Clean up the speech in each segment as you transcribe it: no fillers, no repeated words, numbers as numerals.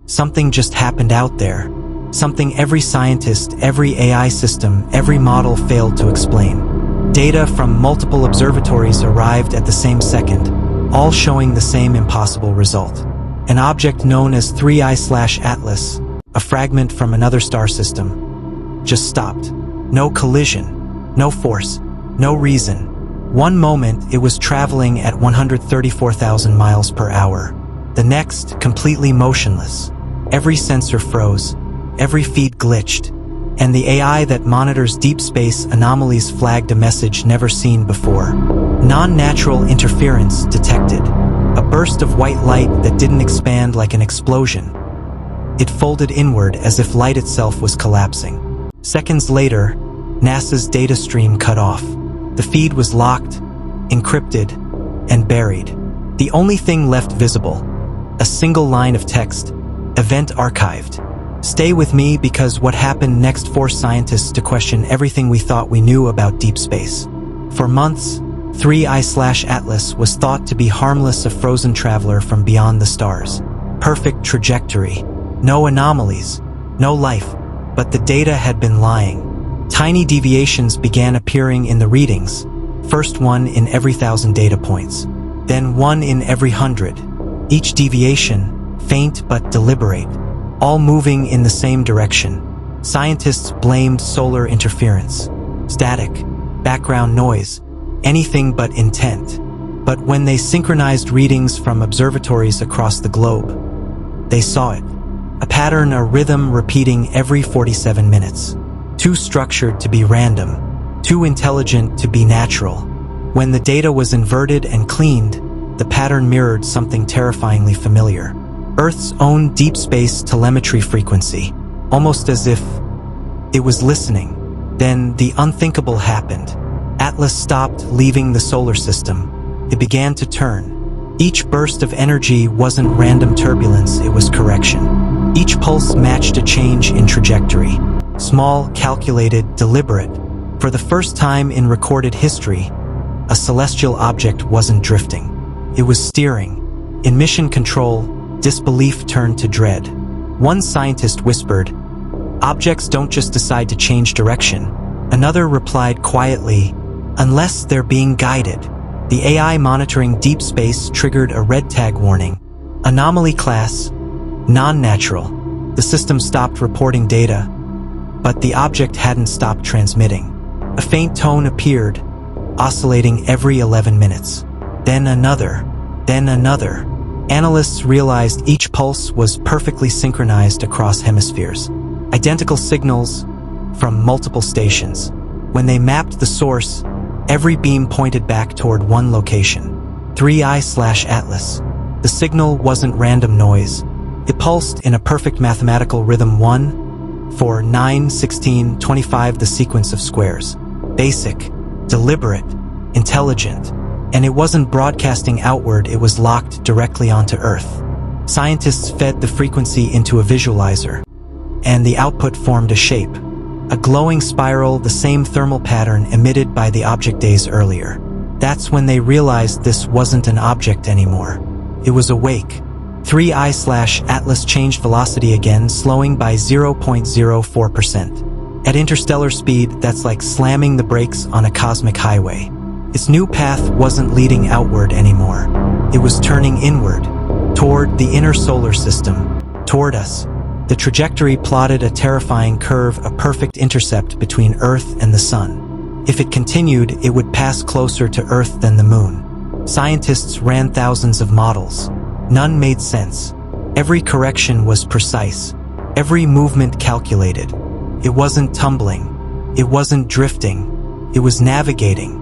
Something just happened out there. Something every scientist, every AI system, every model failed to explain. Data from multiple observatories arrived at the same second, all showing the same impossible result. An object known as 3I/Atlas, a fragment from another star system, just stopped. No collision, no force, no reason. One moment, it was traveling at 134,000 miles per hour. The next, completely motionless. Every sensor froze, every feed glitched, and the AI that monitors deep space anomalies flagged a message never seen before. Non-natural interference detected. A burst of white light that didn't expand like an explosion. It folded inward as if light itself was collapsing. Seconds later, NASA's data stream cut off. The feed was locked, encrypted, and buried. The only thing left visible, a single line of text, event archived. Stay with me because what happened next forced scientists to question everything we thought we knew about deep space. For months, 3I/Atlas was thought to be harmless, a frozen traveler from beyond the stars. Perfect trajectory, no anomalies, no life, but the data had been lying. Tiny deviations began appearing in the readings, first one in every 1,000 data points, then one in every 100. Each deviation, faint but deliberate, all moving in the same direction. Scientists blamed solar interference, static, background noise, anything but intent. But when they synchronized readings from observatories across the globe, they saw it. A pattern, a rhythm repeating every 47 minutes. Too structured to be random, too intelligent to be natural. When the data was inverted and cleaned, the pattern mirrored something terrifyingly familiar. Earth's own deep space telemetry frequency, almost as if it was listening. Then the unthinkable happened. Atlas stopped leaving the solar system. It began to turn. Each burst of energy wasn't random turbulence, it was correction. Each pulse matched a change in trajectory. Small, calculated, deliberate. For the first time in recorded history, a celestial object wasn't drifting. It was steering. In mission control, disbelief turned to dread. One scientist whispered, "Objects don't just decide to change direction." Another replied quietly, "Unless they're being guided." The AI monitoring deep space triggered a red tag warning. Anomaly class, non-natural. The system stopped reporting data, but the object hadn't stopped transmitting. A faint tone appeared, oscillating every 11 minutes. Then another, then another. Analysts realized each pulse was perfectly synchronized across hemispheres. Identical signals from multiple stations. When they mapped the source, every beam pointed back toward one location. 3I/Atlas. The signal wasn't random noise. It pulsed in a perfect mathematical rhythm: 1, 4, 9, 16, 25, the sequence of squares. Basic, deliberate, intelligent. And it wasn't broadcasting outward, it was locked directly onto Earth. Scientists fed the frequency into a visualizer, and the output formed a shape. A glowing spiral, the same thermal pattern emitted by the object days earlier. That's when they realized this wasn't an object anymore. It was awake. 3I/Atlas changed velocity again, slowing by 0.04%. At interstellar speed, that's like slamming the brakes on a cosmic highway. Its new path wasn't leading outward anymore. It was turning inward, toward the inner solar system, toward us. The trajectory plotted a terrifying curve, a perfect intercept between Earth and the Sun. If it continued, it would pass closer to Earth than the Moon. Scientists ran thousands of models. None made sense. Every correction was precise. Every movement calculated. It wasn't tumbling. It wasn't drifting. It was navigating.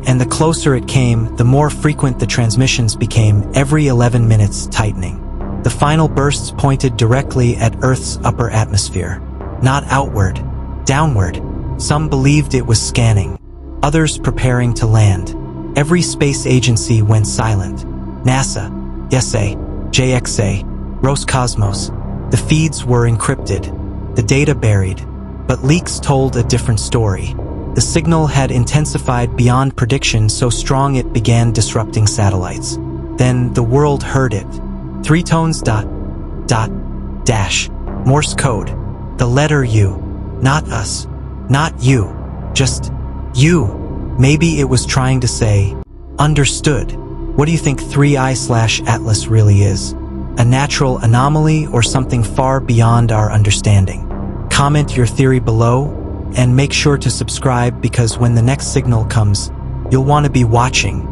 And the closer it came, the more frequent the transmissions became, every 11 minutes tightening. The final bursts pointed directly at Earth's upper atmosphere. Not outward, downward. Some believed it was scanning. Others preparing to land. Every space agency went silent. NASA, ESA, JXA, Roscosmos. The feeds were encrypted. The data buried. But leaks told a different story. The signal had intensified beyond prediction, so strong it began disrupting satellites. Then the world heard it. 3 tones ... dash, Morse code, the letter U, not us, not you, just you. Maybe it was trying to say, understood. What do you think 3i/Atlas really is? A natural anomaly or something far beyond our understanding? Comment your theory below and make sure to subscribe because when the next signal comes, you'll want to be watching.